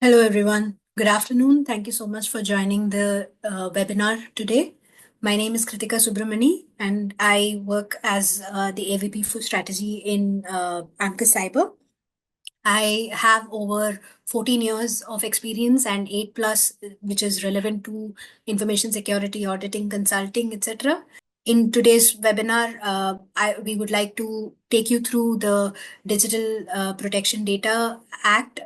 Hello, everyone. Good afternoon. Thank you so much for joining the webinar today. My name is Kritika Subramani, and I work as the AVP for strategy in Amcus Cyber. I have over 14 years of experience and 8 plus, which is relevant to information security, auditing, consulting, etc. In today's webinar, we would like to take you through the Digital Protection Data Act,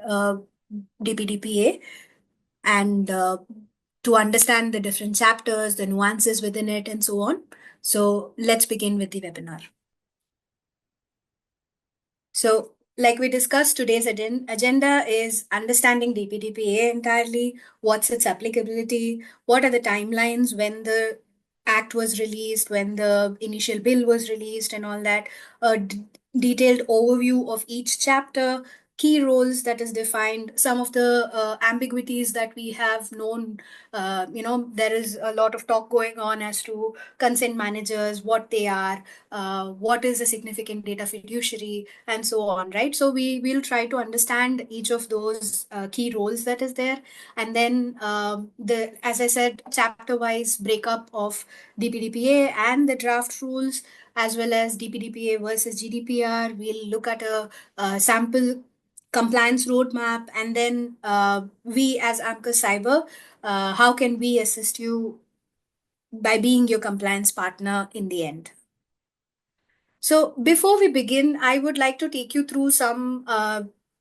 DPDPA, and to understand the different chapters, the nuances within it, and so on. So let's begin with the webinar. So, like we discussed, today's agenda is understanding DPDPA entirely, what's its applicability, what are the timelines when the act was released, when the initial bill was released, and all that. A detailed overview of each chapter, key roles that is defined, some of the ambiguities that we have known. There is a lot of talk going on as to consent managers, what they are, what is a significant data fiduciary, and so on, right? So we will try to understand each of those key roles that is there, and then as I said, chapter wise breakup of DPDPA and the draft rules, as well as DPDPA versus GDPR. We'll look at a sample compliance roadmap, and then we as Amcus Cyber, how can we assist you by being your compliance partner in the end. So before we begin, I would like to take you through some,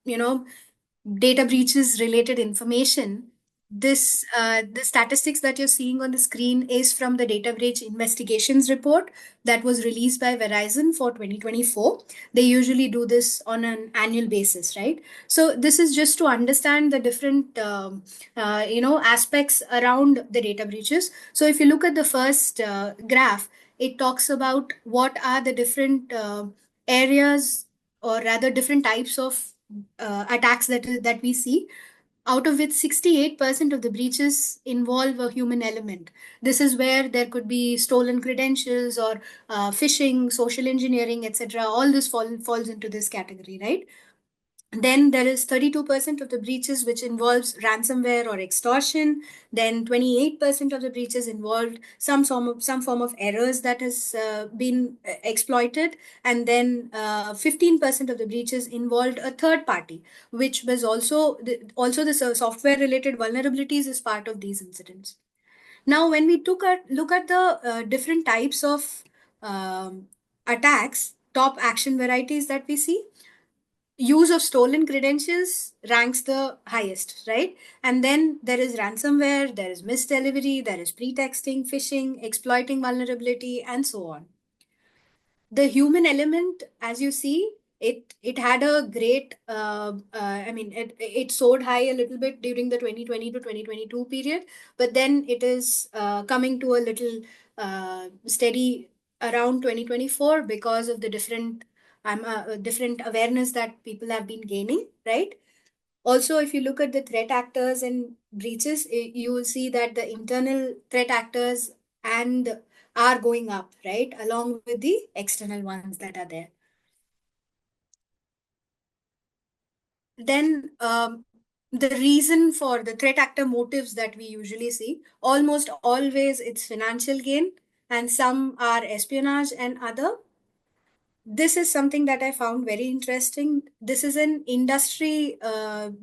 data breaches related information. The statistics that you're seeing on the screen is from the data breach investigations report that was released by Verizon for 2024. They usually do this on an annual basis, right? So this is just to understand the different, aspects around the data breaches. So if you look at the first graph, it talks about what are the different areas, or rather different types of attacks that we see, out of which 68% of the breaches involve a human element. This is where there could be stolen credentials or phishing, social engineering, etc. All this falls into this category, right? Then there is 32% of the breaches which involves ransomware or extortion. Then 28% of the breaches involved some form of errors that has been exploited. And then 15% of the breaches involved a third party, which was also the software related vulnerabilities is part of these incidents. Now, when we look at the different types of attacks, top action varieties that we see, use of stolen credentials ranks the highest, right? And then there is ransomware, there is misdelivery, there is pretexting, phishing, exploiting vulnerability, and so on. The human element, as you see, it had a great, it soared high a little bit during the 2020 to 2022 period, but then it is coming to a little steady around 2024 because of the different awareness that people have been gaining, right? Also, if you look at the threat actors and breaches, you will see that the internal threat actors and are going up, right, along with the external ones that are there. Then the reason for the threat actor motives that we usually see, almost always it's financial gain, and some are espionage and other. This is something that I found very interesting. This is an industry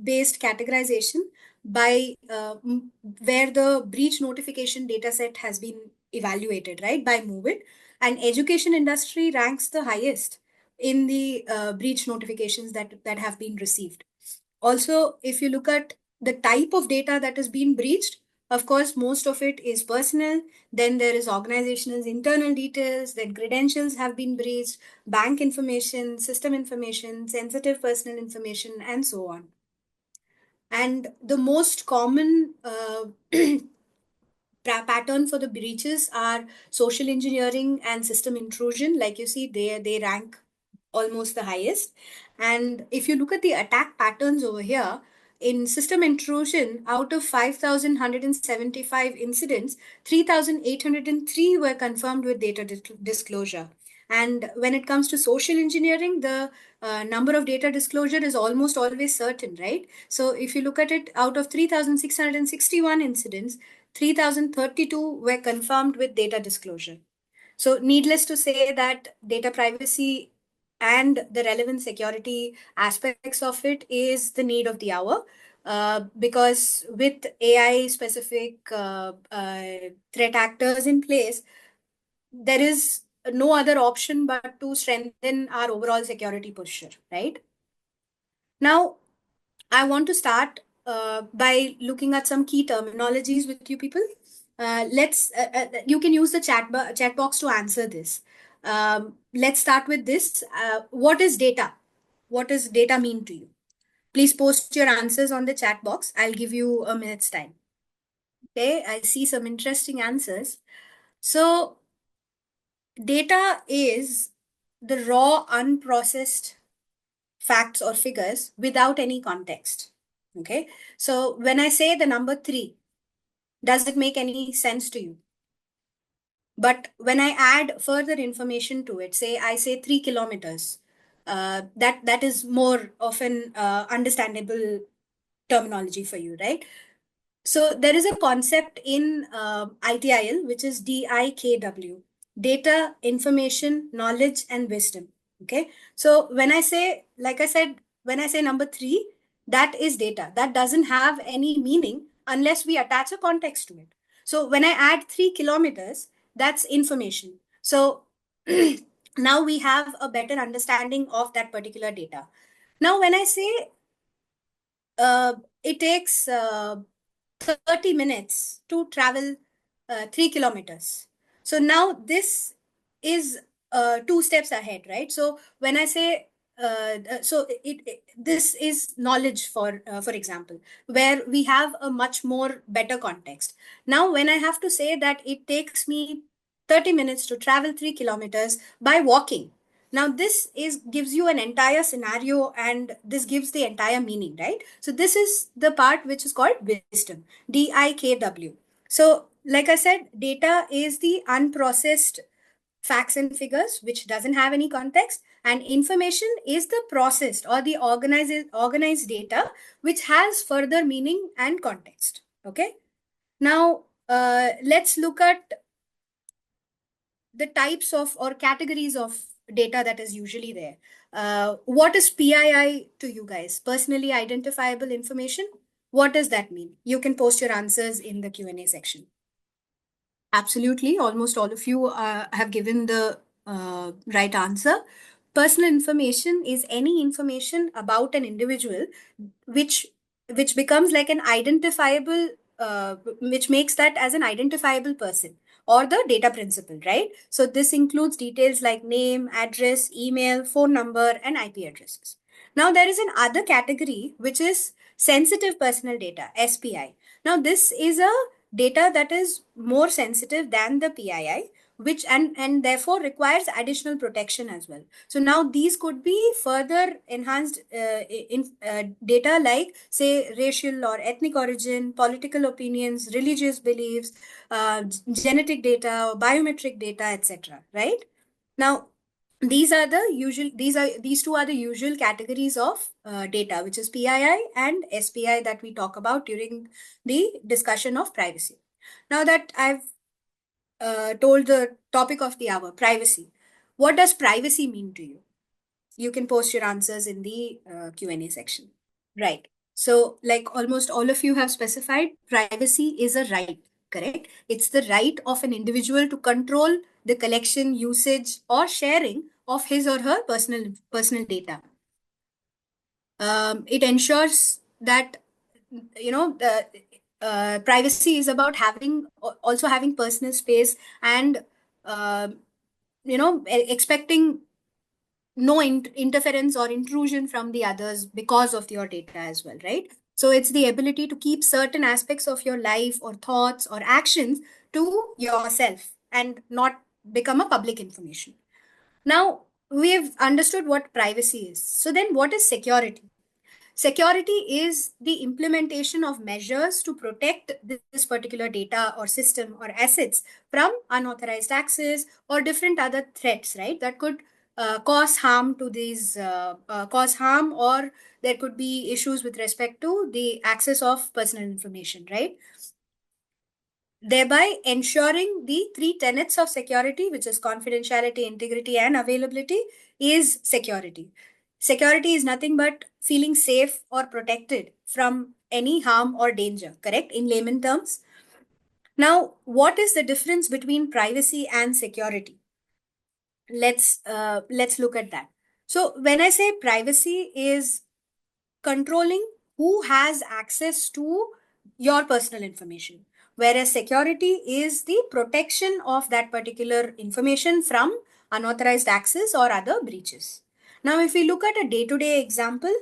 based categorization by where the breach notification data set has been evaluated, right, by MOVEit. And education industry ranks the highest in the breach notifications that have been received. Also, if you look at the type of data that is being breached, of course, most of it is personal. Then there is organizational internal details, then credentials have been breached, bank information, system information, sensitive personal information, and so on. And the most common pattern for the breaches are social engineering and system intrusion. Like you see, they rank almost the highest. And if you look at the attack patterns over here, in system intrusion, out of 5,175 incidents, 3,803 were confirmed with data disclosure. And when it comes to social engineering, the number of data disclosure is almost always certain, right? So if you look at it, out of 3,661 incidents, 3,032 were confirmed with data disclosure. So needless to say that data privacy and the relevant security aspects of it is the need of the hour. Because with AI specific threat actors in place, there is no other option but to strengthen our overall security posture, right? Now, I want to start by looking at some key terminologies with you people. You can use the chat box to answer this. Let's start with this. What is data? What does data mean to you? Please post your answers on the chat box. I'll give you a minute's time. Okay, I see some interesting answers. So, data is the raw, unprocessed facts or figures without any context. Okay, so when I say the number 3, does it make any sense to you? But when I add further information to it, say I say 3 kilometers, that is more of an understandable terminology for you, right? So there is a concept in ITIL, which is DIKW, data, information, knowledge, and wisdom. Okay. So when I say, like I said, when I say number 3, that is data. That doesn't have any meaning unless we attach a context to it. So when I add 3 kilometers, that's information. So now we have a better understanding of that particular data. Now, when I say it takes 30 minutes to travel 3 kilometers. So now this is 2 steps ahead, right? So when I say this is knowledge for example, where we have a much more better context. Now, when I have to say that it takes me 30 minutes to travel 3 kilometers by walking, now this is gives you an entire scenario and this gives the entire meaning, right? So this is the part which is called wisdom, DIKW. So like I said, data is the unprocessed facts and figures which doesn't have any context, and information is the processed or the organized data which has further meaning and context. Okay. Now let's look at the types of or categories of data that is usually there. What is PII to you guys? Personally identifiable information. What does that mean? You can post your answers in the Q&A section. Absolutely. Almost all of you have given the right answer. Personal information is any information about an individual which which becomes like an identifiable, which makes that as an identifiable person or the data principle, right? So this includes details like name, address, email, phone number, and IP addresses. Now there is an other category which is sensitive personal data, SPI. Now this is a data that is more sensitive than the PII, which and therefore requires additional protection as well. So now these could be further enhanced in data like say racial or ethnic origin, political opinions, religious beliefs, genetic data, biometric data, etc. Right? Now these two are the usual categories of data, which is PII and SPI that we talk about during the discussion of privacy. Now that I've told the topic of the hour, privacy, what does privacy mean to you? You can post your answers in the Q&A section. Right. So like almost all of you have specified, privacy is a right, correct? It's the right of an individual to control the collection, usage, or sharing of his or her personal data. It ensures that privacy is about having personal space and uh, expecting no interference or intrusion from the others because of your data as well, right? So it's the ability to keep certain aspects of your life or thoughts or actions to yourself and not become a public information. Now we've understood what privacy is. So then what is security? Security is the implementation of measures to protect this particular data or system or assets from unauthorized access or different other threats, right? That could cause harm to cause harm, or there could be issues with respect to the access of personal information, right? Thereby ensuring the three tenets of security, which is confidentiality, integrity, and availability, is security. Security is nothing but feeling safe or protected from any harm or danger, correct? In layman terms. Now, what is the difference between privacy and security? Let's look at that. So when I say privacy is controlling who has access to your personal information, whereas security is the protection of that particular information from unauthorized access or other breaches. Now, if we look at a day-to-day example,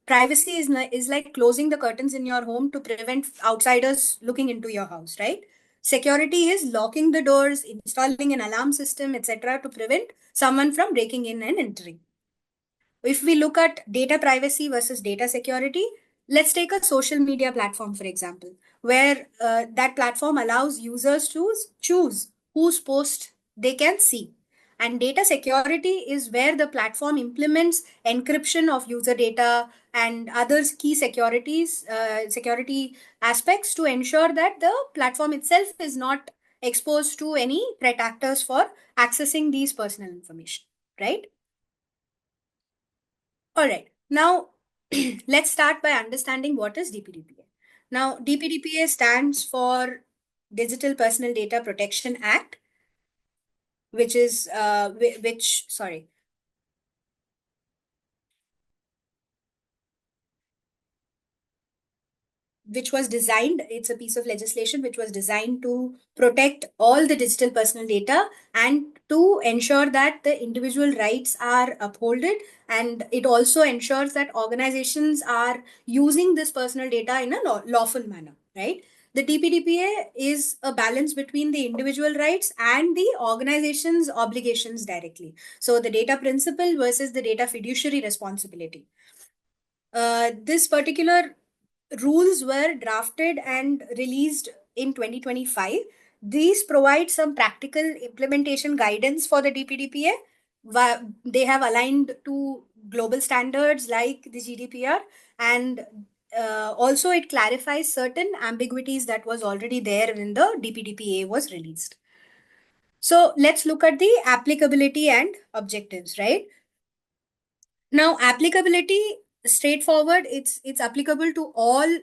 privacy is like closing the curtains in your home to prevent outsiders looking into your house, right? Security is locking the doors, installing an alarm system, etc., to prevent someone from breaking in and entering. If we look at data privacy versus data security, let's take a social media platform, for example, where that platform allows users to choose whose post they can see. And data security is where the platform implements encryption of user data and other key security aspects to ensure that the platform itself is not exposed to any threat actors for accessing these personal information, right? All right. Now, let's start by understanding what is DPDPA. Now, DPDPA stands for Digital Personal Data Protection Act, which is which sorry, which was designed, it's a piece of legislation which was designed to protect all the digital personal data and to ensure that the individual rights are upheld. And it also ensures that organizations are using this personal data in a lawful manner, right? The DPDPA is a balance between the individual rights and the organization's obligations directly. So the data principle versus the data fiduciary responsibility. This particular rules were drafted and released in 2025. These provide some practical implementation guidance for the DPDPA. They have aligned to global standards like the GDPR, and also it clarifies certain ambiguities that was already there when the DPDPA was released. So let's look at the applicability and objectives, right? Now, applicability, straightforward, it's applicable to all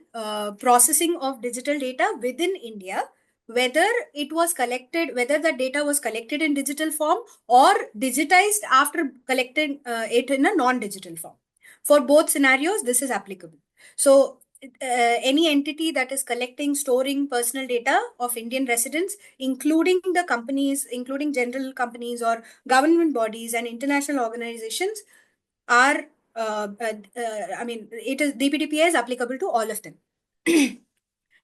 processing of digital data within India, whether it was collected, whether the data was collected in digital form or digitized after collecting it in a non-digital form. For both scenarios, this is applicable. So, any entity that is collecting, storing personal data of Indian residents, including the companies, including general companies or government bodies and international organizations, are I mean, it is DPDPA is applicable to all of them.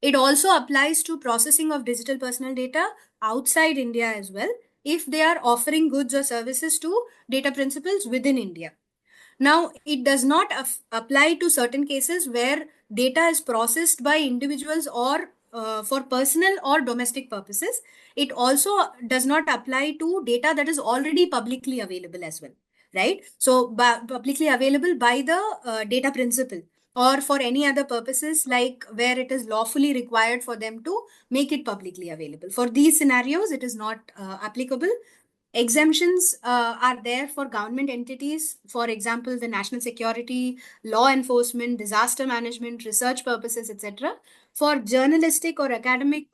It also applies to processing of digital personal data outside India as well, if they are offering goods or services to data principals within India. Now, it does not apply to certain cases where data is processed by individuals or for personal or domestic purposes. It also does not apply to data that is already publicly available as well, right? So, publicly available by the data principal or for any other purposes, like where it is lawfully required for them to make it publicly available. For these scenarios, it is not applicable. Exemptions are there for government entities, for example, the national security, law enforcement, disaster management, research purposes, etc. For journalistic or academic,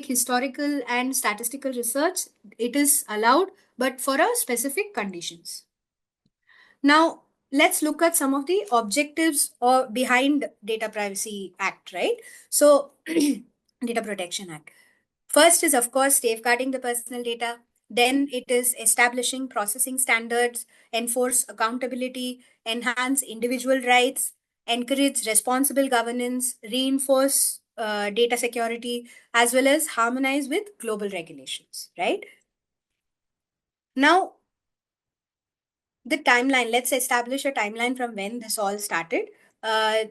historical, and statistical research, it is allowed, but for a specific conditions. Now, let's look at some of the objectives or behind Data Privacy Act, right? So, Data Protection Act. First is, of course, safeguarding the personal data. Then it is establishing processing standards, enforce accountability, enhance individual rights, encourage responsible governance, reinforce data security, as well as harmonize with global regulations, right? Now, the timeline, let's establish a timeline from when this all started. Uh,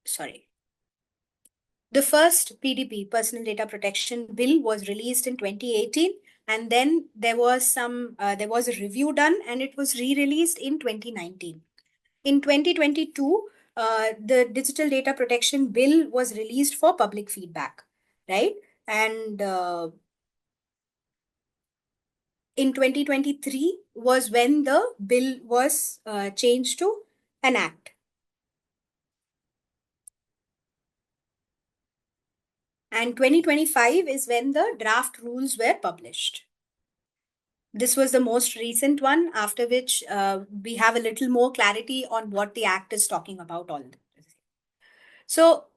Sorry. The first PDP, Personal Data Protection Bill, was released in 2018, and then there was a review done, and it was re-released in 2019. In 2022, the Digital Data Protection Bill was released for public feedback, right? And in 2023 was when the bill was changed to an act. And 2025 is when the draft rules were published. This was the most recent one, after which we have a little more clarity on what the act is talking about. All this. So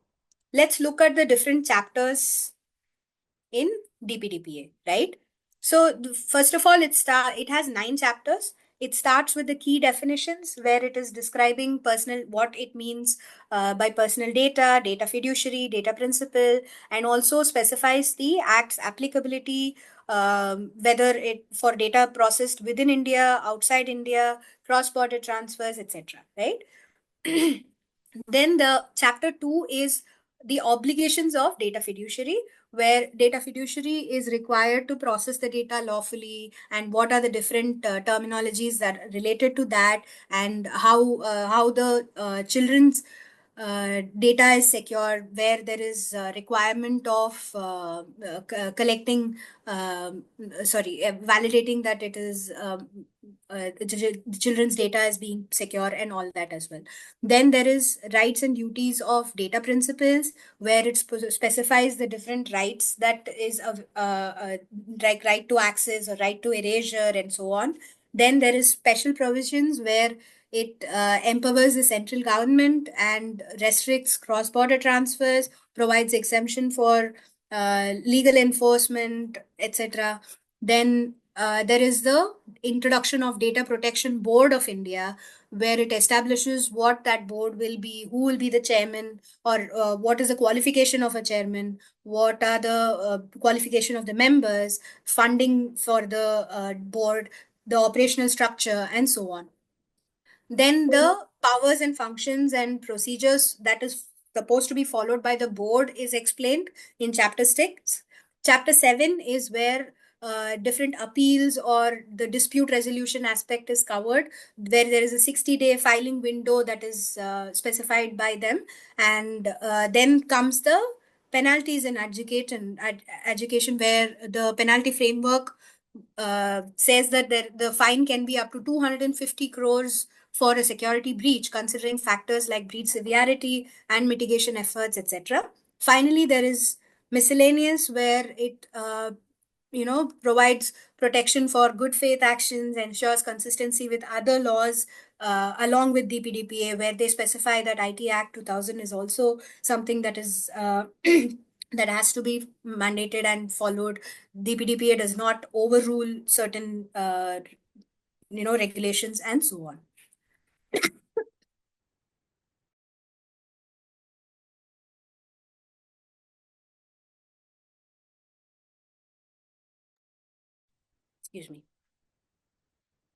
let's look at the different chapters in DPDPA, right? So first of all, it has 9 chapters. It starts with the key definitions, where it is describing what it means by personal data, data fiduciary, data principle, and also specifies the act's applicability, whether it for data processed within India, outside India, cross-border transfers, etc. Right? Then the chapter 2 is the obligations of data fiduciary, where data fiduciary is required to process the data lawfully, and what are the different terminologies that are related to that, and how the children's data is secure, where there is a requirement of collecting, validating that it is the children's data is being secure, and all that as well. Then there is rights and duties of data principles, where it specifies the different rights that is of like right to access or right to erasure and so on. Then there is special provisions where it empowers the central government and restricts cross-border transfers, provides exemption for legal enforcement, etc. Then there is the introduction of Data Protection Board of India, where it establishes what that board will be, who will be the chairman, or what is the qualification of a chairman, what are the qualification of the members, funding for the board, the operational structure, and so on. Then the powers and functions and procedures that is supposed to be followed by the board is explained in chapter 6. Chapter 7 is where different appeals or the dispute resolution aspect is covered, where there is a 60-day filing window that is specified by them. And then comes the penalties in education, where the penalty framework says that the fine can be up to 250 crores for a security breach, considering factors like breach severity and mitigation efforts, etc. Finally, there is miscellaneous, where it provides protection for good faith actions, ensures consistency with other laws, along with DPDPA, where they specify that IT Act 2000 is also something that is that has to be mandated and followed. DPDPA does not overrule certain regulations and so on. Excuse me.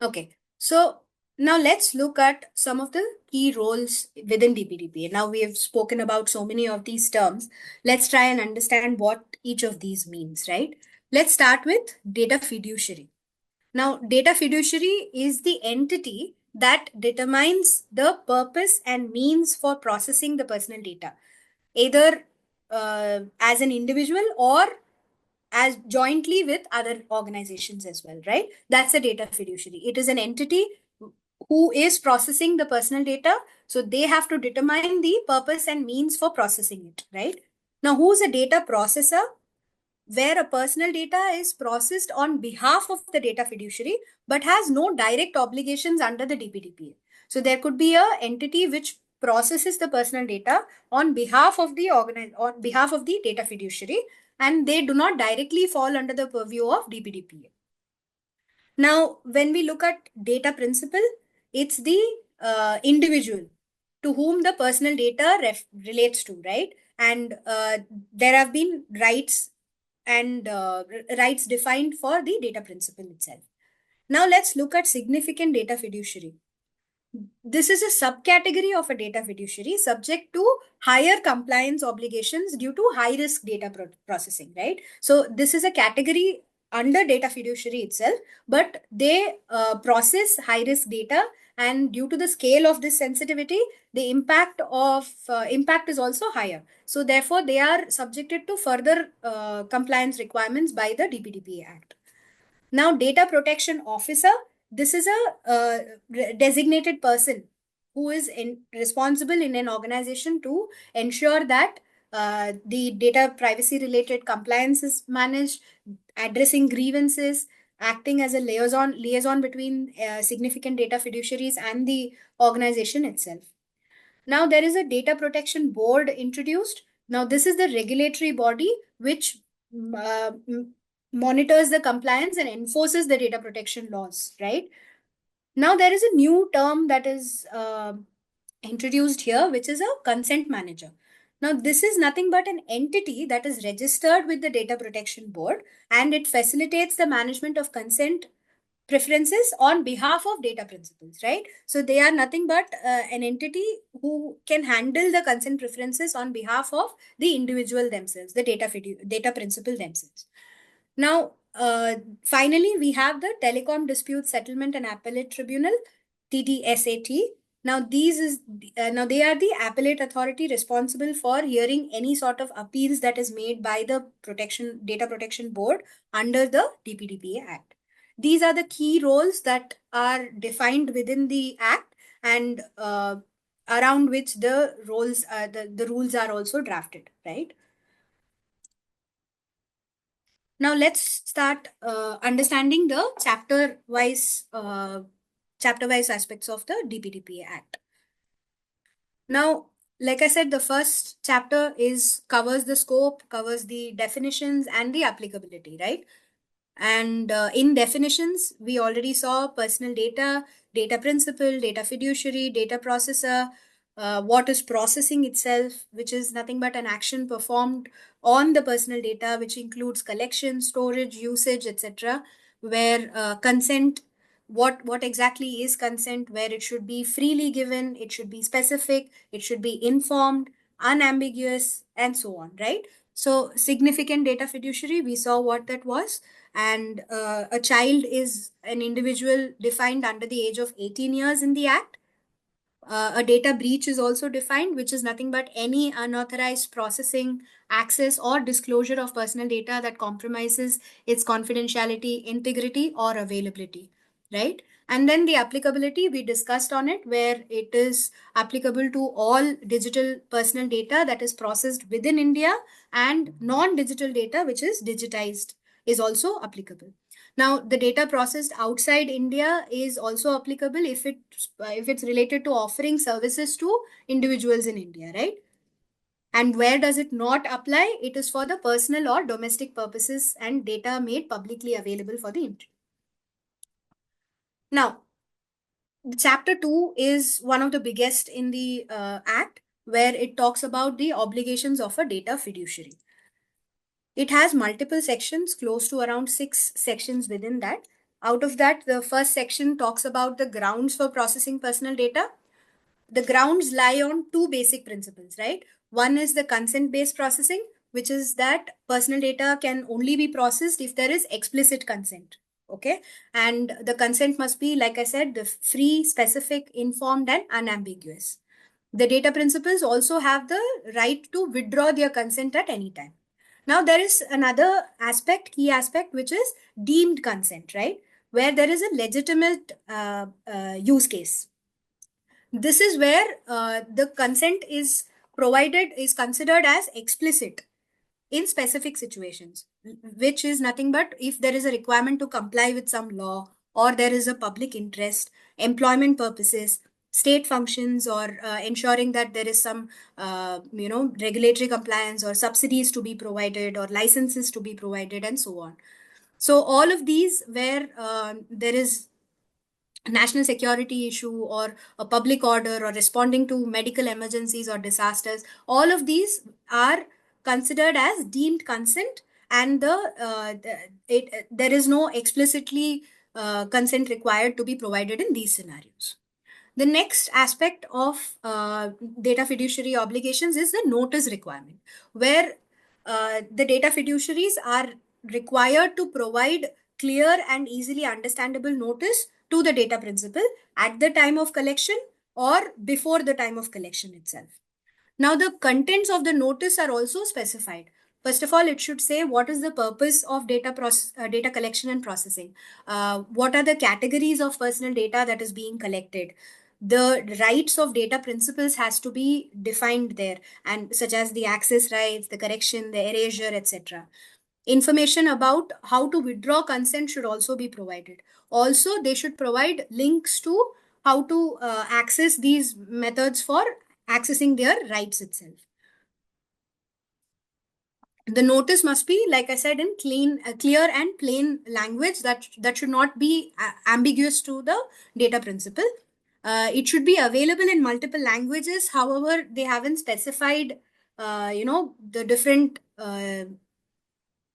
Okay, so now let's look at some of the key roles within DPDPA. Now we have spoken about so many of these terms. Let's try and understand what each of these means, right? Let's start with data fiduciary. Now, data fiduciary is the entity that determines the purpose and means for processing the personal data, either as an individual or as jointly with other organizations as well, right? That's a data fiduciary. It is an entity who is processing the personal data. So they have to determine the purpose and means for processing it, right? Now, who's a data processor? Where a personal data is processed on behalf of the data fiduciary, but has no direct obligations under the DPDPA. So there could be a entity which processes the personal data on behalf of on behalf of the data fiduciary, and they do not directly fall under the purview of DPDPA. Now, when we look at data principle, it's the individual to whom the personal data relates to, right? And there have been rights and rights defined for the data principle itself. Now let's look at significant data fiduciary. This is a subcategory of a data fiduciary subject to higher compliance obligations due to high risk data processing, right? So this is a category under data fiduciary itself, but they process high risk data, and due to the scale of this sensitivity, the impact is also higher. So therefore, they are subjected to further compliance requirements by the DPDPA Act. Now, data protection officer, this is a designated person who is responsible in an organization to ensure that the data privacy related compliance is managed, addressing grievances, acting as a liaison between significant data fiduciaries and the organization itself. Now, there is a data protection board introduced. Now, this is the regulatory body which monitors the compliance and enforces the data protection laws, right? Now, there is a new term that is introduced here, which is a consent manager. Now, this is nothing but an entity that is registered with the Data Protection Board, and it facilitates the management of consent preferences on behalf of data principals, right? So they are nothing but an entity who can handle the consent preferences on behalf of the individual themselves, the data principal themselves. Now, finally, we have the Telecom Dispute Settlement and Appellate Tribunal, TDSAT. Now, they are the appellate authority responsible for hearing any sort of appeals that is made by the Data Protection Board under the DPDPA Act. These are the key roles that are defined within the Act, and around which the rules are also drafted, right? Now let's start understanding the chapter-wise aspects of the DPDPA Act. Now, like I said, the first chapter covers the scope, covers the definitions and the applicability, right? And in definitions, we already saw personal data, data principal, data fiduciary, data processor, what is processing itself, which is nothing but an action performed on the personal data, which includes collection, storage, usage, etc. Where consent, what exactly is consent, where it should be freely given, it should be specific, it should be informed, unambiguous, and so on, right? So significant data fiduciary, we saw what that was. And a child is an individual defined under the age of 18 years in the Act. A data breach is also defined, which is nothing but any unauthorized processing, access, or disclosure of personal data that compromises its confidentiality, integrity, or availability, right? And then the applicability, we discussed on it, where it is applicable to all digital personal data that is processed within India, and non-digital data, which is digitized, is also applicable. Now, the data processed outside India is also applicable if it's related to offering services to individuals in India, right? And where does it not apply? It is for the personal or domestic purposes and data made publicly available for the internet. Now, chapter 2 is one of the biggest in the Act, where it talks about the obligations of a data fiduciary. It has multiple sections, close to around 6 sections within that. Out of that, the first section talks about the grounds for processing personal data. The grounds lie on two basic principles, right? One is the consent-based processing, which is that personal data can only be processed if there is explicit consent. Okay. And the consent must be, like I said, the free, specific, informed, and unambiguous. The data principals also have the right to withdraw their consent at any time. Now, there is another key aspect, which is deemed consent, right? Where there is a legitimate use case. This is where the consent is considered as explicit in specific situations, which is nothing but if there is a requirement to comply with some law, or there is a public interest, employment purposes, state functions, or ensuring that there is some regulatory compliance or subsidies to be provided or licenses to be provided, and so on. So all of these where there is national security issue or a public order or responding to medical emergencies or disasters, all of these are considered as deemed consent, and there is no explicitly consent required to be provided in these scenarios. The next aspect of data fiduciary obligations is the notice requirement, where the data fiduciaries are required to provide clear and easily understandable notice to the data principal at the time of collection or before the time of collection itself. Now, the contents of the notice are also specified. First of all, it should say what is the purpose of data collection and processing. What are the categories of personal data that is being collected? The rights of data principals has to be defined there, and such as the access rights, the correction, the erasure, etc. Information about how to withdraw consent should also be provided. Also, they should provide links to how to access these methods for accessing their rights itself. The notice must be, like I said, in clear and plain language that should not be ambiguous to the data principal. It should be available in multiple languages. However, they haven't specified, the different.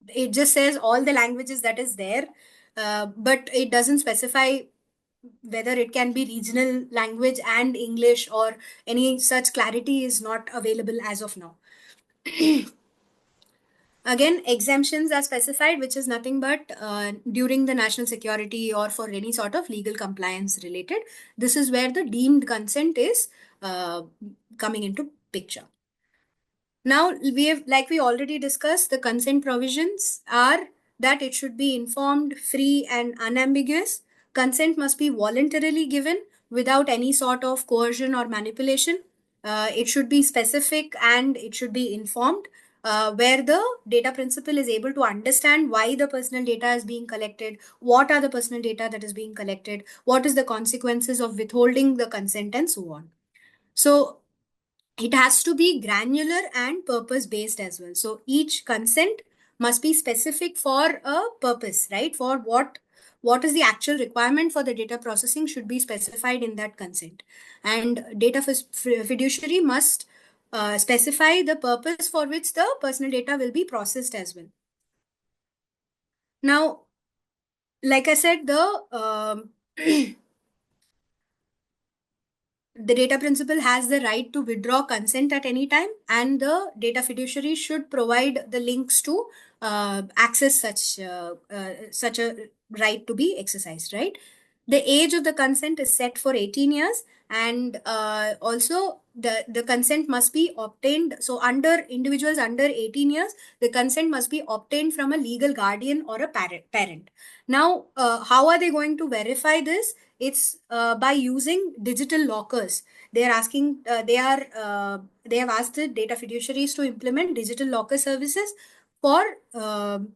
It just says all the languages that is there, but it doesn't specify whether it can be regional language and English, or any such clarity is not available as of now. Again, exemptions are specified, which is nothing but during the national security or for any sort of legal compliance related. This is where the deemed consent is coming into picture. Now, like we already discussed, the consent provisions are that it should be informed, free, and unambiguous. Consent must be voluntarily given without any sort of coercion or manipulation. It should be specific and it should be informed, where the data principal is able to understand why the personal data is being collected, what are the personal data that is being collected, what is the consequences of withholding the consent, and so on. So it has to be granular and purpose based as well. So each consent must be specific for a purpose, right? For what is the actual requirement for the data processing should be specified in that consent. And data fiduciary must specify the purpose for which the personal data will be processed as well. Now, like I said, the data principal has the right to withdraw consent at any time, and the data fiduciary should provide the links to access such a right to be exercised, right? The age of the consent is set for 18 years, and also the consent must be obtained. So under individuals under 18 years, the consent must be obtained from a legal guardian or a parent. Now, how are they going to verify this? It's by using digital lockers. They are asking, they have asked the data fiduciaries to implement digital locker services for, for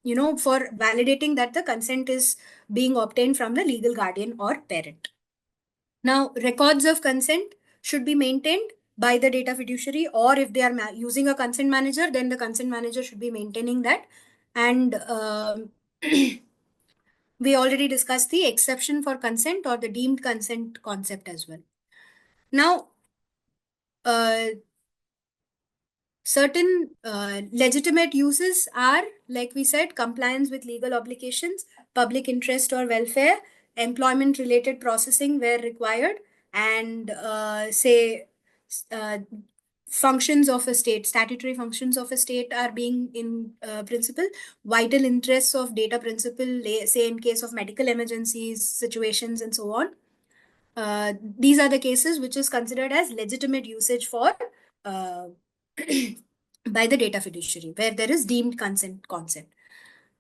validating that the consent is being obtained from the legal guardian or parent. Now, records of consent should be maintained by the data fiduciary, or if they are using a consent manager, then the consent manager should be maintaining that. And we already discussed the exception for consent or the deemed consent concept as well. Now, certain legitimate uses are, like we said, compliance with legal obligations, public interest or welfare, employment related processing where required, and functions of a state, statutory functions of a state are being in principle, vital interests of data principle, say in case of medical emergencies, situations, and so on. These are the cases which is considered as legitimate usage for uh, by the data fiduciary, where there is deemed consent concept.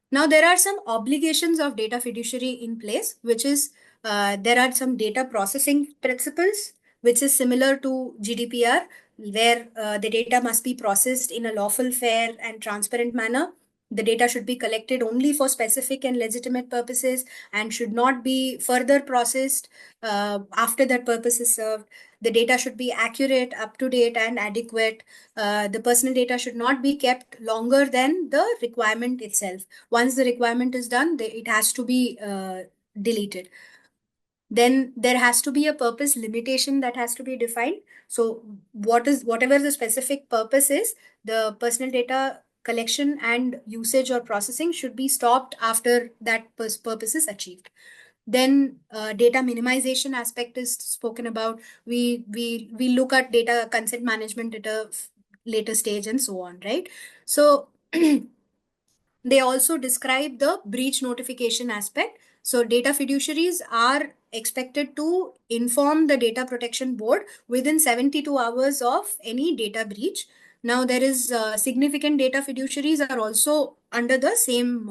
Now, there are some obligations of data fiduciary in place, which is there are some data processing principles, which is similar to GDPR, where the data must be processed in a lawful, fair, and transparent manner. The data should be collected only for specific and legitimate purposes and should not be further processed after that purpose is served. The data should be accurate, up to date, and adequate. The personal data should not be kept longer than the requirement itself. Once the requirement is done, it has to be deleted. Then there has to be a purpose limitation that has to be defined. So whatever the specific purpose is, the personal data collection and usage or processing should be stopped after that purpose is achieved. Then data minimization aspect is spoken about. We look at data consent management at a later stage and so on, right? So they also describe the breach notification aspect. So data fiduciaries are expected to inform the data protection board within 72 hours of any data breach. Now there is significant data fiduciaries are also under the same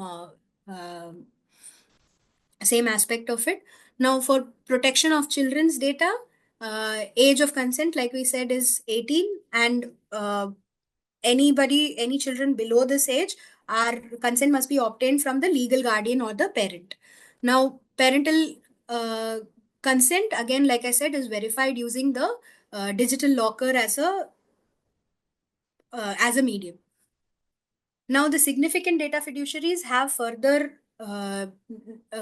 aspect of it. Now, for protection of children's data, age of consent, like we said, is 18, and any children below this age, our consent must be obtained from the legal guardian or the parent. Now, parental uh, consent, again, like I said, is verified using the digital locker as a medium. Now, the significant data fiduciaries have further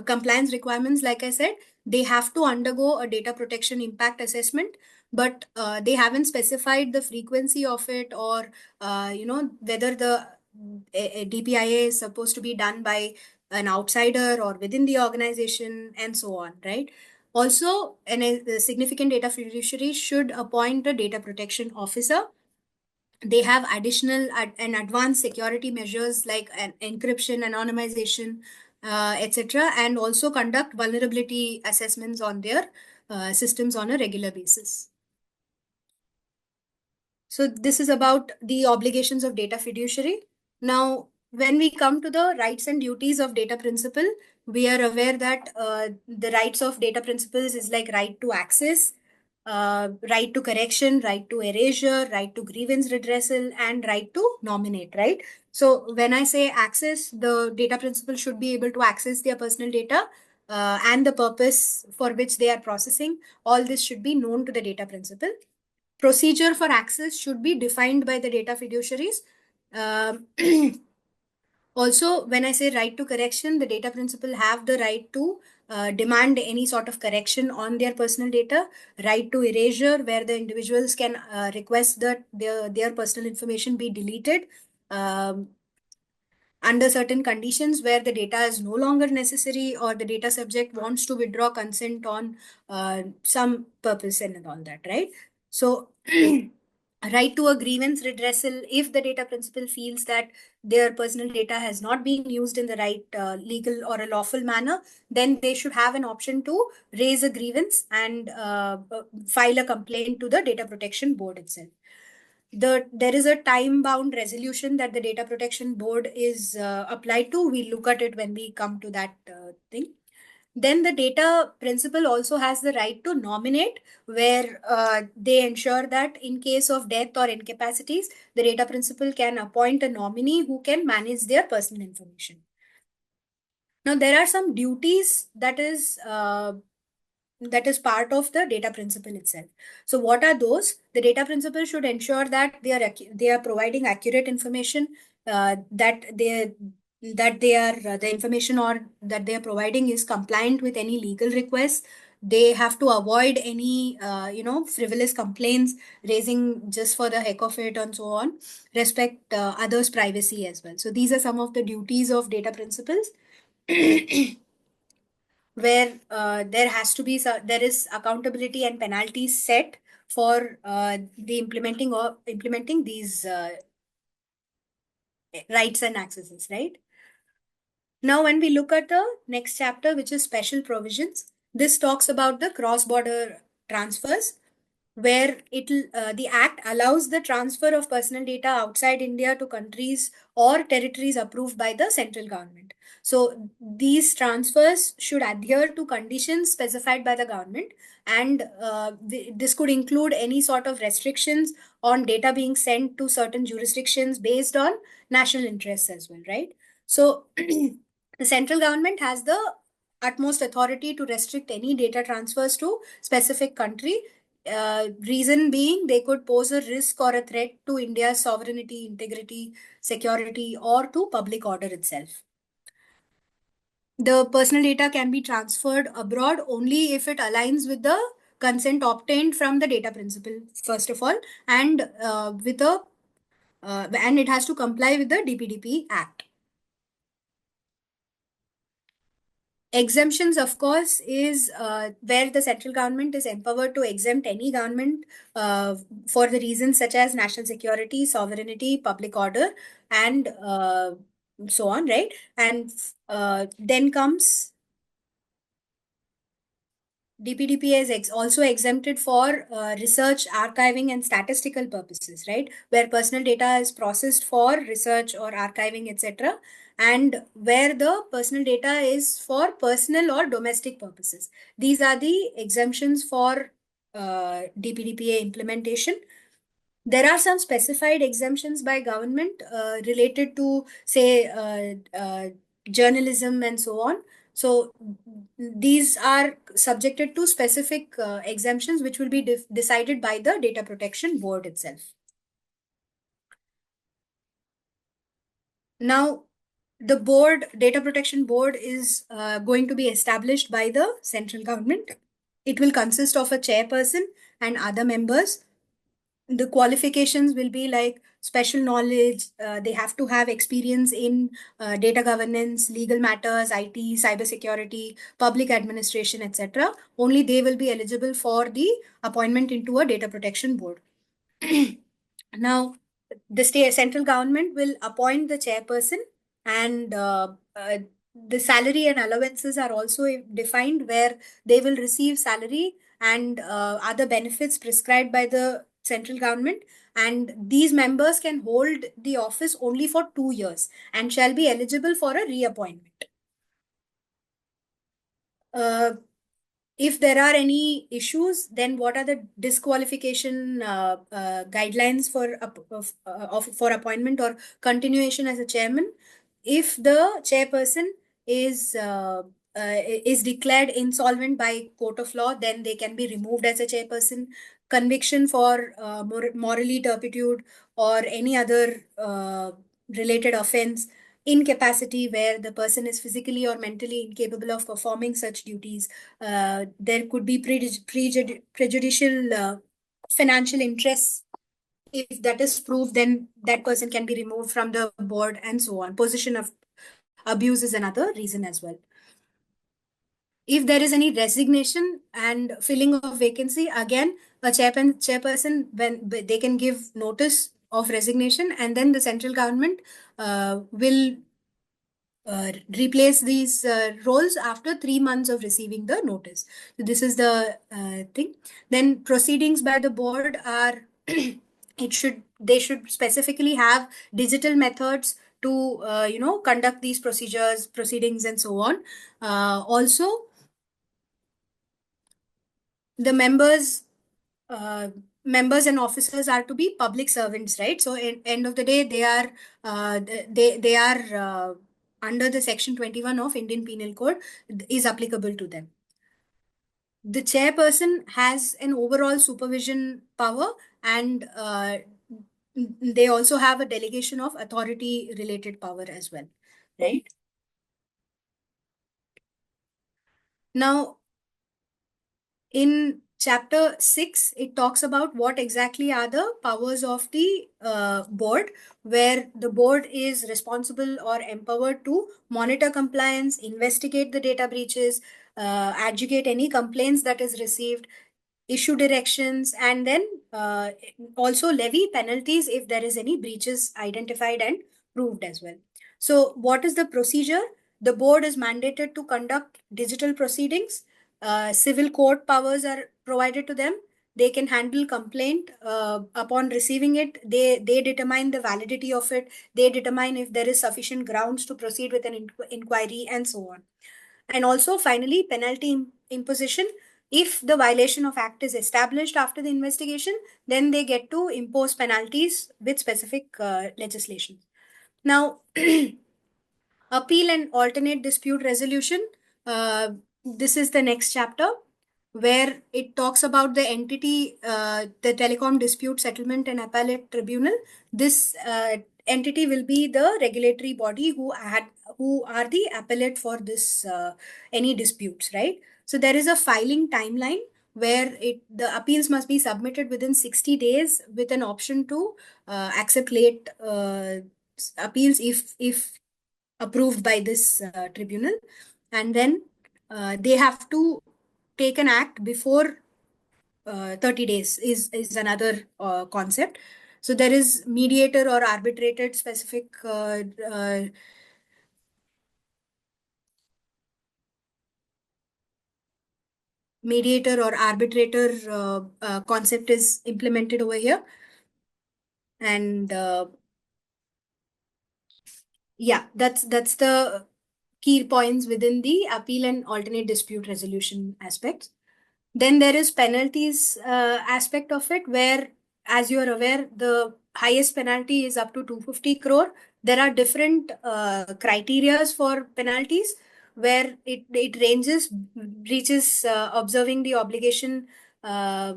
compliance requirements. Like I said, they have to undergo a data protection impact assessment, but they haven't specified the frequency of it, or whether the DPIA is supposed to be done by an outsider or within the organization, and so on, right? Also, a significant data fiduciary should appoint a data protection officer. They have additional and advanced security measures like an encryption, anonymization, etc., and also conduct vulnerability assessments on their systems on a regular basis. So this is about the obligations of data fiduciary. Now, when we come to the rights and duties of data principal, we are aware that the rights of data principals is like right to access, right to correction, right to erasure, right to grievance redressal, and right to nominate, right? So when I say access, the data principal should be able to access their personal data and the purpose for which they are processing. All this should be known to the data principal. Procedure for access should be defined by the data fiduciaries. Um, Also, when I say right to correction, the data principal have the right to demand any sort of correction on their personal data, right to erasure, where the individuals can request that their personal information be deleted under certain conditions where the data is no longer necessary, or the data subject wants to withdraw consent on some purpose and all that, right? So, right to a grievance redressal, if the data principal feels that their personal data has not been used in the right legal or a lawful manner, then they should have an option to raise a grievance and file a complaint to the data protection board itself. There is a time bound resolution that the data protection board is applied to. We look at it when we come to that thing. Then the data principal also has the right to nominate, where they ensure that in case of death or incapacities, the data principal can appoint a nominee who can manage their personal information. Now, there are some duties that is part of the data principal itself. So what are those? The data principal should ensure that they are providing accurate information, that they are the information or that they are providing is compliant with any legal requests. They have to avoid any frivolous complaints raising just for the heck of it and so on. Respect others' privacy as well. So these are some of the duties of data principals. Where there is accountability and penalties set for the implementing these rights and accesses, right? Now, when we look at the next chapter, which is special provisions, this talks about the cross-border transfers, where the act allows the transfer of personal data outside India to countries or territories approved by the central government. So these transfers should adhere to conditions specified by the government, and this could include any sort of restrictions on data being sent to certain jurisdictions based on national interests as well, right? So the central government has the utmost authority to restrict any data transfers to specific country. Reason being, they could pose a risk or a threat to India's sovereignty, integrity, security, or to public order itself. The personal data can be transferred abroad only if it aligns with the consent obtained from the data principal, first of all, and with a and it has to comply with the DPDP Act. Exemptions, of course, is where the central government is empowered to exempt any government for the reasons such as national security, sovereignty, public order, and so on, right? And then comes DPDP is also exempted for research, archiving, and statistical purposes, right? Where personal data is processed for research or archiving, etc., and where the personal data is for personal or domestic purposes. These are the exemptions for DPDPA implementation. There are some specified exemptions by government related to, say, journalism and so on. So these are subjected to specific exemptions, which will be decided by the Data Protection Board itself. Now, the board, Data Protection Board, is going to be established by the central government. It will consist of a chairperson and other members. The qualifications will be like special knowledge. They have to have experience in data governance, legal matters, IT, cybersecurity, public administration, etc. Only they will be eligible for the appointment into a data protection board. Now, the state central government will appoint the chairperson, and the salary and allowances are also defined, where they will receive salary and other benefits prescribed by the central government. And these members can hold the office only for 2 years and shall be eligible for a reappointment. Uh, if there are any issues, then what are the disqualification guidelines for for appointment or continuation as a chairman? If the chairperson is is declared insolvent by court of law, then they can be removed as a chairperson. Conviction for morally turpitude or any other related offense, incapacity where the person is physically or mentally incapable of performing such duties, there could be prejudicial financial interests. If that is proved, then that person can be removed from the board and so on. Position of abuse is another reason as well. If there is any resignation and filling of vacancy, again, a chairperson, when they can give notice of resignation, and then the central government will replace these roles after 3 months of receiving the notice. So this is the thing. Then proceedings by the board are they should specifically have digital methods to conduct these proceedings and so on. Also, the uh, members and officers are to be public servants, right? So in end of the day, they are they are under the section 21 of Indian Penal Code is applicable to them. The chairperson has an overall supervision power, and they also have a delegation of authority related power as well, right? Now, in chapter 6, it talks about what exactly are the powers of the board, where the board is responsible or empowered to monitor compliance, investigate the data breaches, adjudicate any complaints that is received, issue directions, and then also levy penalties if there is any breaches identified and proved as well. So what is the procedure? The board is mandated to conduct digital proceedings. Civil court powers are provided to them. They can handle complaint upon receiving it. They determine the validity of it. They determine if there is sufficient grounds to proceed with an inquiry and so on. And also, finally, penalty imposition. If the violation of act is established after the investigation, then they get to impose penalties with specific legislation. Now, appeal and alternate dispute resolution. This is the next chapter, where it talks about the entity, the Telecom Dispute Settlement and Appellate Tribunal. This entity will be the regulatory body who are the appellate for this any disputes, right? So there is a filing timeline where the appeals must be submitted within 60 days with an option to accept late appeals if approved by this tribunal. And then they have to take an act before 30 days is another concept. So there is mediator or arbitrated specific mediator or arbitrator concept is implemented over here. And yeah, that's the key points within the appeal and alternate dispute resolution aspects. Then there is penalties aspect of it, where, as you are aware, the highest penalty is up to 250 crore. There are different criterias for penalties, where it ranges, reaches observing the obligation uh,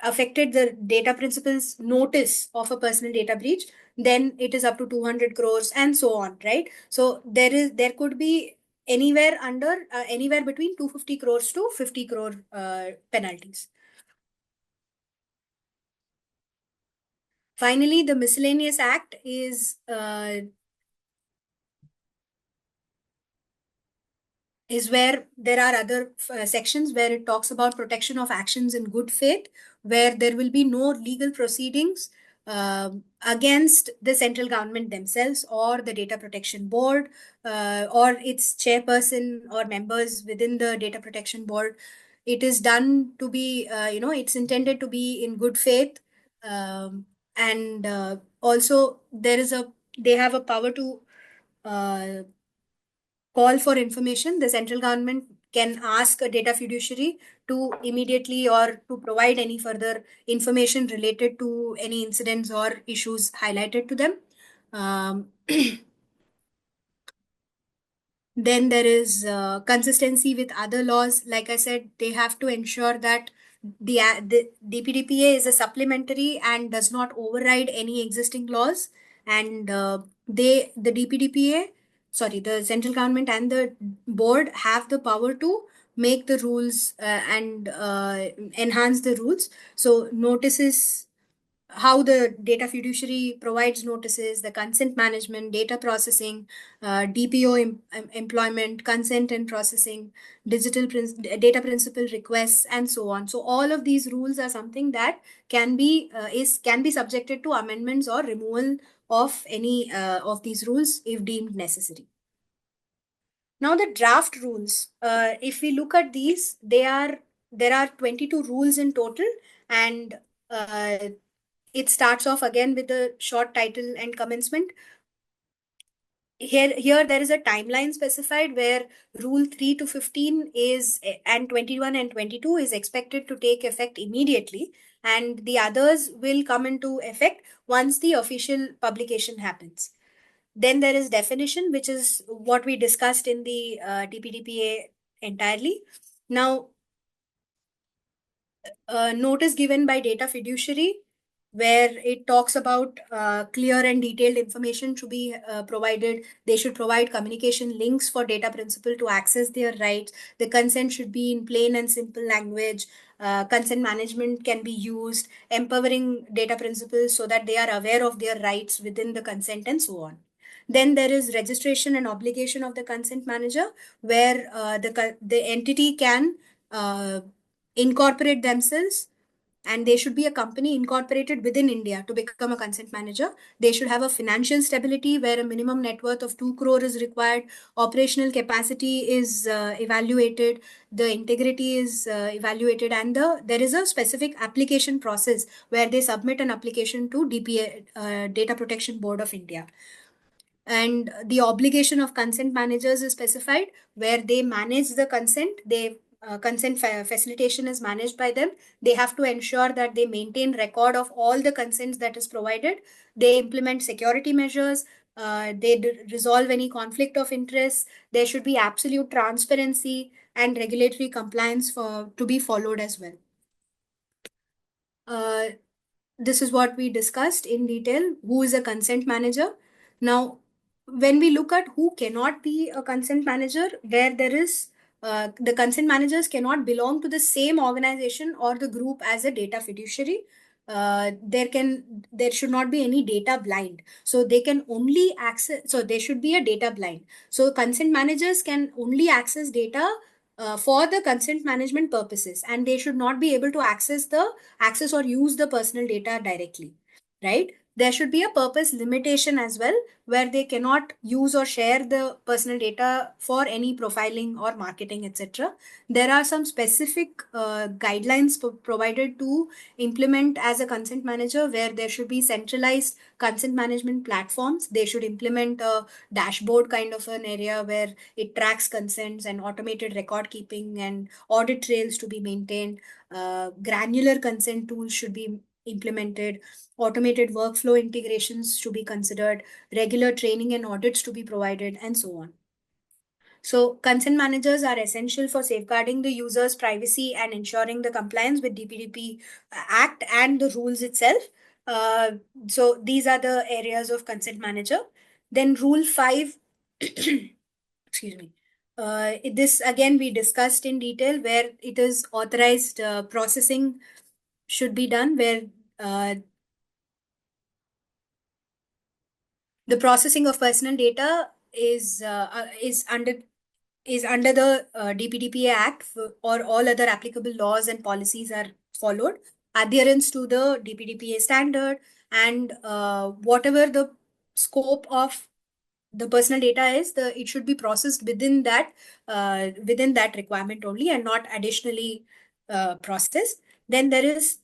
affected the data principles notice of a personal data breach, then it is up to 200 crores and so on, right? So there could be anywhere between 250 crores to 50 crore penalties. Finally, the Miscellaneous Act is where there are other sections where it talks about protection of actions in good faith, where there will be no legal proceedings against the central government themselves or the data protection board or its chairperson or members within the data protection board. It is done to be, it's intended to be in good faith. And also they have a power to uh, call for information. The central government can ask a data fiduciary to immediately or to provide any further information related to any incidents or issues highlighted to them. Um, Then there is consistency with other laws. Like I said, they have to ensure that the DPDPA is a supplementary and does not override any existing laws. And the DPDPA, sorry, the central government and the board have the power to make the rules and enhance the rules. So notices, how the data fiduciary provides notices, the consent management, data processing, DPO employment, consent and processing, data principal requests, and so on. So all of these rules are something that can be subjected to amendments or removal of any of these rules if deemed necessary. Now the draft rules, if we look at these, there are 22 rules in total, and uh, it starts off again with the short title and commencement. Here there is a timeline specified where rule 3 to 15 is and 21 and 22 is expected to take effect immediately, and the others will come into effect once the official publication happens. Then there is definition, which is what we discussed in the DPDPA entirely. Now, notice given by data fiduciary, where it talks about clear and detailed information to be provided. They should provide communication links for data principal to access their rights. The consent should be in plain and simple language. Consent management can be used, empowering data principals so that they are aware of their rights within the consent and so on. Then there is registration and obligation of the consent manager, where the entity can incorporate themselves, and they should be a company incorporated within India to become a consent manager. They should have a financial stability where a minimum net worth of 2 crore is required. Operational capacity is evaluated. The integrity is evaluated, and there is a specific application process where they submit an application to DPA, Data Protection Board of India. And the obligation of consent managers is specified, where they manage the consent. Consent facilitation is managed by them. They have to ensure that they maintain record of all the consents that is provided. They implement security measures. They resolve any conflict of interest. There should be absolute transparency and regulatory compliance to be followed as well. uh, this is what we discussed in detail. Who is a consent manager? Now, when we look at who cannot be a consent manager, where there is the consent managers cannot belong to the same organization or the group as a data fiduciary. There should not be any data blind. So they can only access. So there should be a data blind. So consent managers can only access data for the consent management purposes, and they should not be able to access or use the personal data directly, right? There should be a purpose limitation as well, where they cannot use or share the personal data for any profiling or marketing, etc. There are some specific guidelines provided to implement as a consent manager, where there should be centralized consent management platforms. They should implement a dashboard kind of an area where it tracks consents, and automated record keeping and audit trails to be maintained. Granular consent tools should be implemented, automated workflow integrations to be considered, regular training and audits to be provided, and so on. So, consent managers are essential for safeguarding the user's privacy and ensuring the compliance with DPDP Act and the rules itself. Uh, so, these are the areas of consent manager. Then, Rule 5, excuse me. This again we discussed in detail, where it is authorized processing should be done, where the processing of personal data is under the DPDPA Act, or all other applicable laws and policies are followed. Adherence to the DPDPA standard, and whatever the scope of the personal data is, it should be processed within that requirement only, and not additionally processed. Then there is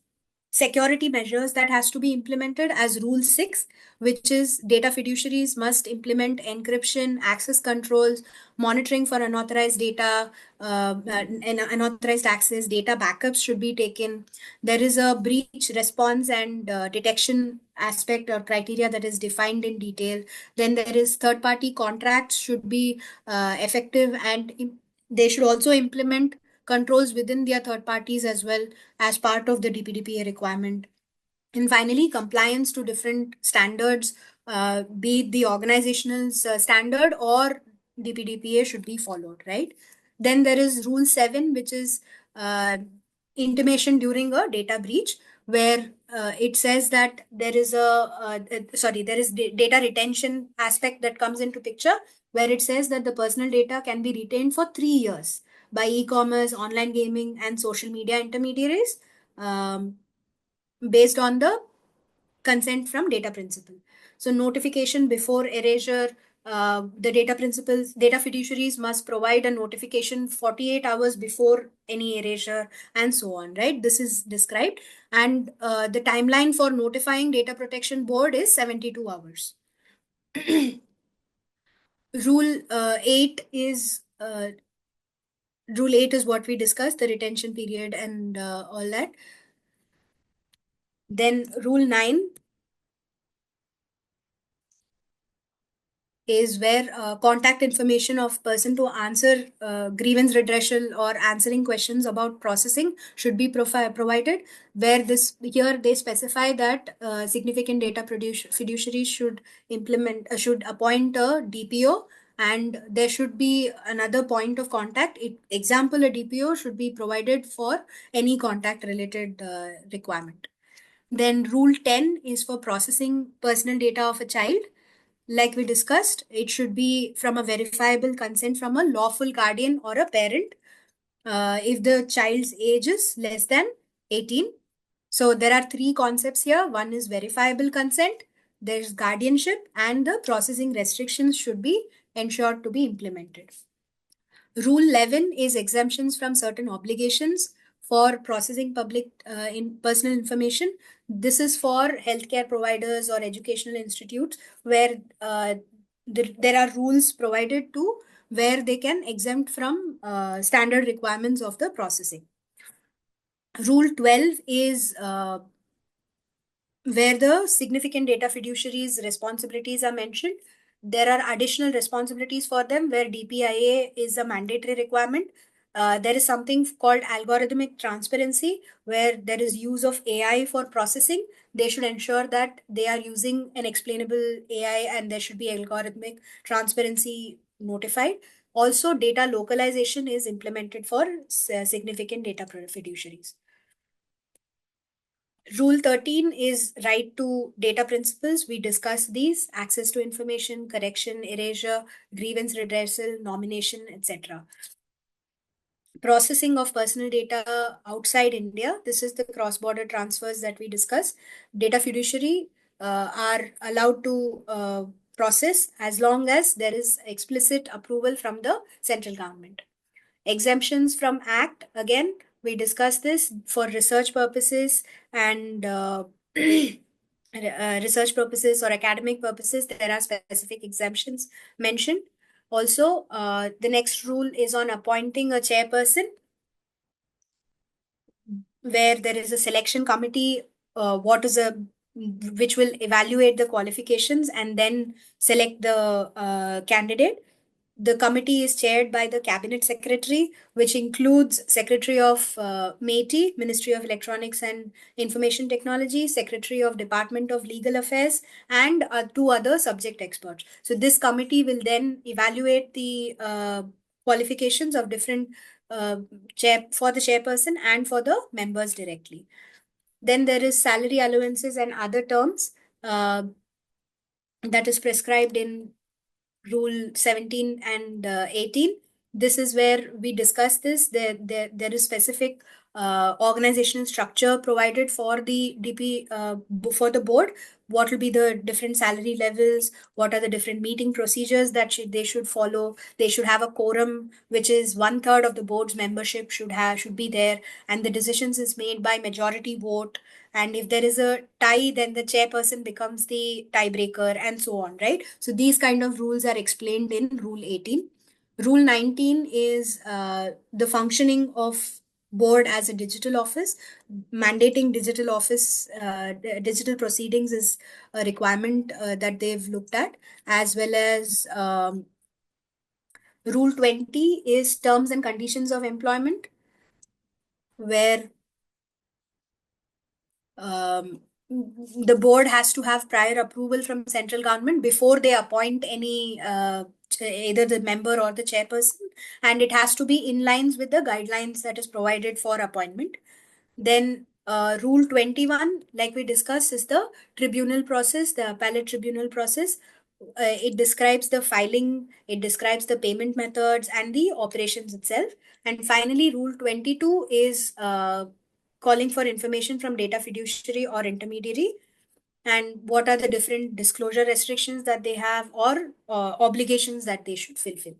security measures that has to be implemented as Rule 6, which is data fiduciaries must implement encryption, access controls, monitoring for unauthorized data, and unauthorized access. Data backups should be taken. There is a breach response and detection aspect or criteria that is defined in detail. Then there is third party contracts should be effective, and they should also implement controls within their third parties as well, as part of the DPDPA requirement. And finally, compliance to different standards, be it the organizational's standard or DPDPA, should be followed, right? Then there is Rule 7, which is intimation during a data breach, where it says that there is data retention aspect that comes into picture, where it says that the personal data can be retained for 3 years by e-commerce, online gaming, and social media intermediaries, based on the consent from data principal. So notification before erasure, the data fiduciaries must provide a notification 48 hours before any erasure, and so on, right? This is described. And the timeline for notifying data protection board is 72 hours. Rule 8 is what we discussed, the retention period and all that. Then Rule 9 is where contact information of person to answer grievance redressal or answering questions about processing should be provided, where here they specify that significant data fiduciaries should appoint a DPO, and there should be another point of contact. Example, a DPO should be provided for any contact related requirement. Then Rule 10 is for processing personal data of a child. Like we discussed, it should be from a verifiable consent from a lawful guardian or a parent, if the child's age is less than 18. So there are three concepts here. One is verifiable consent, there's guardianship, and the processing restrictions should be ensured to be implemented. Rule 11 is exemptions from certain obligations for processing public in personal information. This is for healthcare providers or educational institutes, where there are rules provided to where they can exempt from standard requirements of the processing. Rule 12 is where the significant data fiduciaries responsibilities are mentioned. There are additional responsibilities for them where DPIA is a mandatory requirement. There is something called algorithmic transparency, where there is use of AI for processing. They should ensure that they are using an explainable AI, and there should be algorithmic transparency notified. Also, data localization is implemented for significant data fiduciaries. Rule 13 is right to data principles. We discussed these: access to information, correction, erasure, grievance redressal, nomination, etc. Processing of personal data outside India. This is the cross-border transfers that we discuss. Data fiduciary are allowed to process as long as there is explicit approval from the central government. Exemptions from Act, again, we discussed this for research purposes and research purposes or academic purposes. There are specific exemptions mentioned. Also, the next rule is on appointing a chairperson, where there is a selection committee, which will evaluate the qualifications and then select the candidate. The committee is chaired by the cabinet secretary, which includes secretary of MeitY, Ministry of Electronics and Information Technology, secretary of Department of Legal Affairs, and two other subject experts. So this committee will then evaluate the qualifications of different for the chairperson and for the members directly. Then there is salary allowances and other terms that is prescribed in Rule 17 and 18. This is where we discuss this. There is specific organizational structure provided for the DP, for the board. What will be the different salary levels? What are the different meeting procedures that they should follow? They should have a quorum, which is 1/3 of the board's membership should be there, and the decisions is made by majority vote. And if there is a tie, then the chairperson becomes the tiebreaker, and so on, right? So these kind of rules are explained in Rule 18. Rule 19 is the functioning of board as a digital office. Mandating digital office, digital proceedings is a requirement that they've looked at, as well as Rule 20 is terms and conditions of employment, where the board has to have prior approval from central government before they appoint any either the member or the chairperson, and it has to be in lines with the guidelines that is provided for appointment. Then Rule 21, like we discussed, is the tribunal process, the appellate tribunal process. It describes the filing, it describes the payment methods and the operations itself. And finally, Rule 22 is calling for information from data fiduciary or intermediary, and what are the different disclosure restrictions that they have, or obligations that they should fulfill.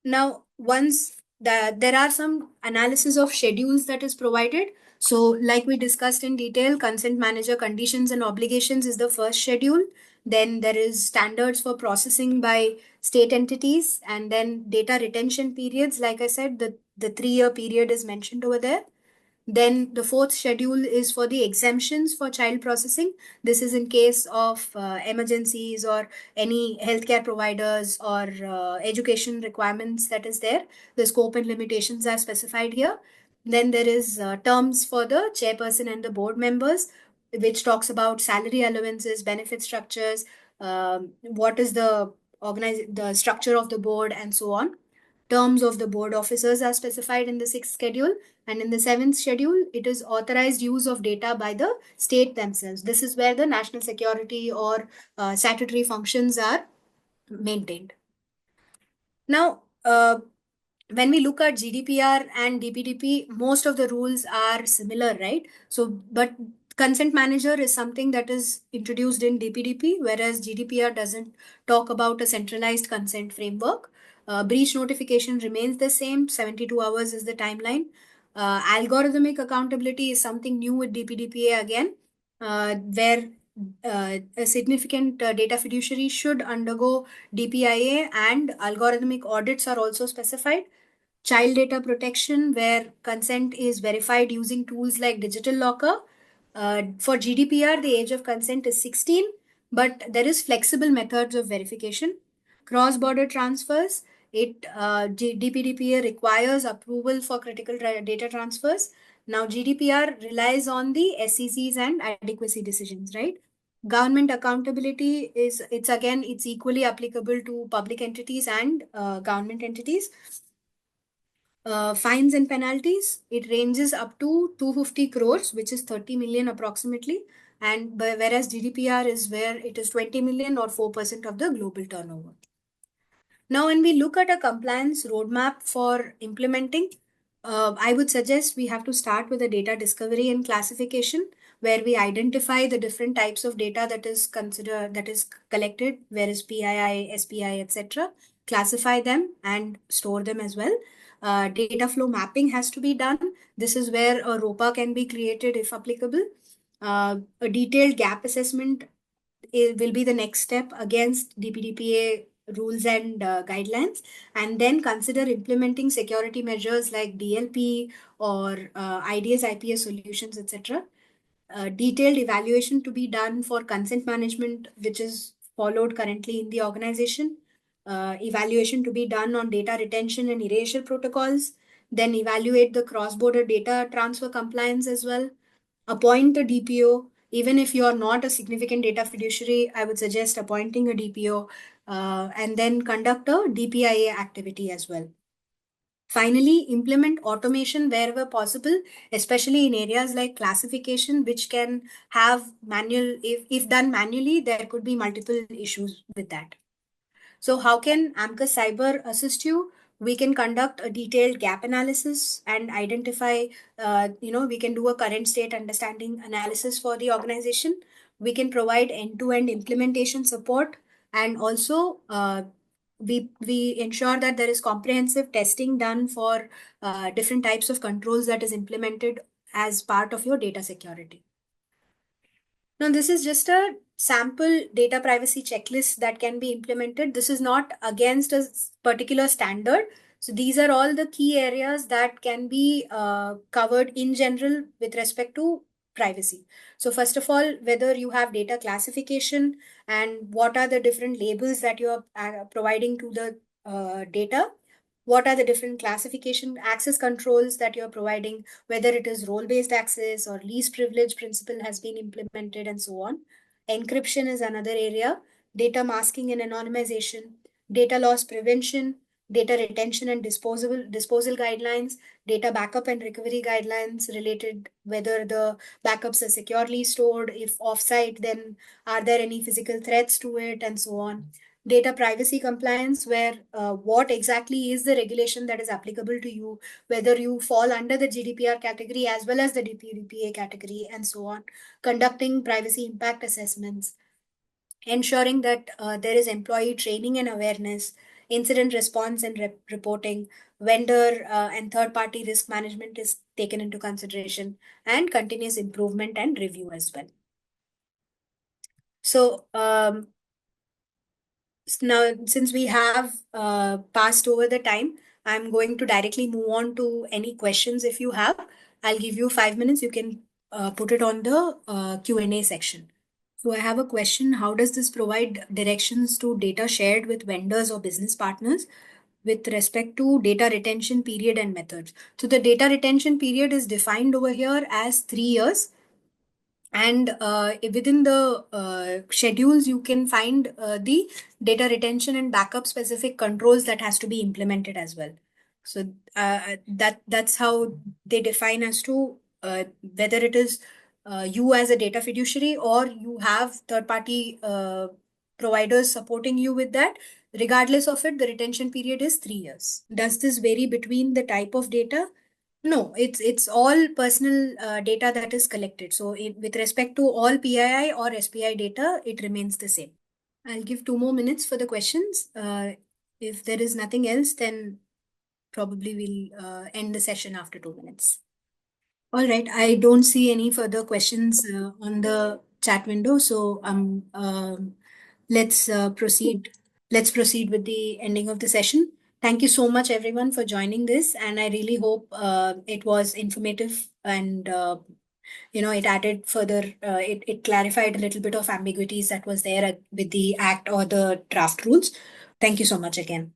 Now, there are some analysis of schedules that is provided. So like we discussed in detail, consent manager conditions and obligations is the first schedule. Then there is standards for processing by state entities, and then data retention periods. Like I said, the 3-year period is mentioned over there. Then the fourth schedule is for the exemptions for child processing. This is in case of emergencies or any healthcare providers or education requirements that is there. The scope and limitations are specified here. Then there is terms for the chairperson and the board members, which talks about salary allowances, benefit structures, what is the structure of the board, and so on. Terms of the board officers are specified in the 6th schedule. And in the 7th schedule, it is authorized use of data by the state themselves. This is where the national security or statutory functions are maintained. Now, when we look at GDPR and DPDP, most of the rules are similar, right? So, but consent manager is something that is introduced in DPDP, whereas GDPR doesn't talk about a centralized consent framework. Breach notification remains the same, 72 hours is the timeline. Algorithmic accountability is something new with DPDPA again, where a significant data fiduciary should undergo DPIA, and algorithmic audits are also specified. Child data protection, where consent is verified using tools like digital locker. For GDPR, the age of consent is 16, but there is flexible methods of verification. Cross-border transfers, DPDPA requires approval for critical data transfers. Now, GDPR relies on the SECs and adequacy decisions, right? Government accountability it's equally applicable to public entities and government entities. Fines and penalties, it ranges up to 250 crores, which is 30 million approximately. And whereas GDPR is where it is 20 million or 4% of the global turnover. Now, when we look at a compliance roadmap for implementing, I would suggest we have to start with a data discovery and classification, where we identify the different types of data that is collected, where is PII, SPI, etc. Classify them and store them as well. Data flow mapping has to be done. This is where a ROPA can be created if applicable. A detailed gap assessment will be the next step against DPDPA rules and guidelines, and then consider implementing security measures like DLP or IDS, IPS solutions, etc. Detailed evaluation to be done for consent management, which is followed currently in the organization. Evaluation to be done on data retention and erasure protocols. Then evaluate the cross-border data transfer compliance as well. Appoint a DPO. Even if you are not a significant data fiduciary, I would suggest appointing a DPO, and then conduct a DPIA activity as well. Finally, implement automation wherever possible, especially in areas like classification, which can have manual, if done manually, there could be multiple issues with that. So how can AMCUS Cyber assist you? We can conduct a detailed gap analysis and identify, we can do a current state understanding analysis for the organization. We can provide end-to-end implementation support, and also we ensure that there is comprehensive testing done for different types of controls that is implemented as part of your data security. Now, this is just a sample data privacy checklist that can be implemented. This is not against a particular standard. So these are all the key areas that can be covered in general with respect to privacy. So first of all, whether you have data classification and what are the different labels that you are providing to the data, what are the different classification access controls that you're providing, whether it is role-based access or least privilege principle has been implemented, and so on. Encryption is another area, data masking and anonymization, data loss prevention, data retention and disposal guidelines, data backup and recovery guidelines related whether the backups are securely stored, if offsite, then are there any physical threats to it, and so on. Data privacy compliance, where what exactly is the regulation that is applicable to you, whether you fall under the GDPR category as well as the DPDPA category, and so on. Conducting privacy impact assessments, ensuring that there is employee training and awareness, incident response and reporting, vendor and third party risk management is taken into consideration, and continuous improvement and review as well. So now, since we have passed over the time, I'm going to directly move on to any questions if you have. I'll give you 5 minutes. You can put it on the Q&A section. So I have a question. How does this provide directions to data shared with vendors or business partners with respect to data retention period and methods? So the data retention period is defined over here as 3 years. And within the schedules, you can find the data retention and backup specific controls that has to be implemented as well. So that's how they define as to whether it is you as a data fiduciary or you have third party providers supporting you with that. Regardless of it, the retention period is 3 years. Does this vary between the type of data? No, it's all personal data that is collected. So with respect to all PII or SPI data, it remains the same. I'll give 2 more minutes for the questions. If there is nothing else, then probably we'll end the session after 2 minutes. All right, I don't see any further questions on the chat window. So let's proceed. Let's proceed with the ending of the session. Thank you so much, everyone, for joining this. And I really hope it was informative and it added further, it clarified a little bit of ambiguities that was there with the act or the draft rules. Thank you so much again.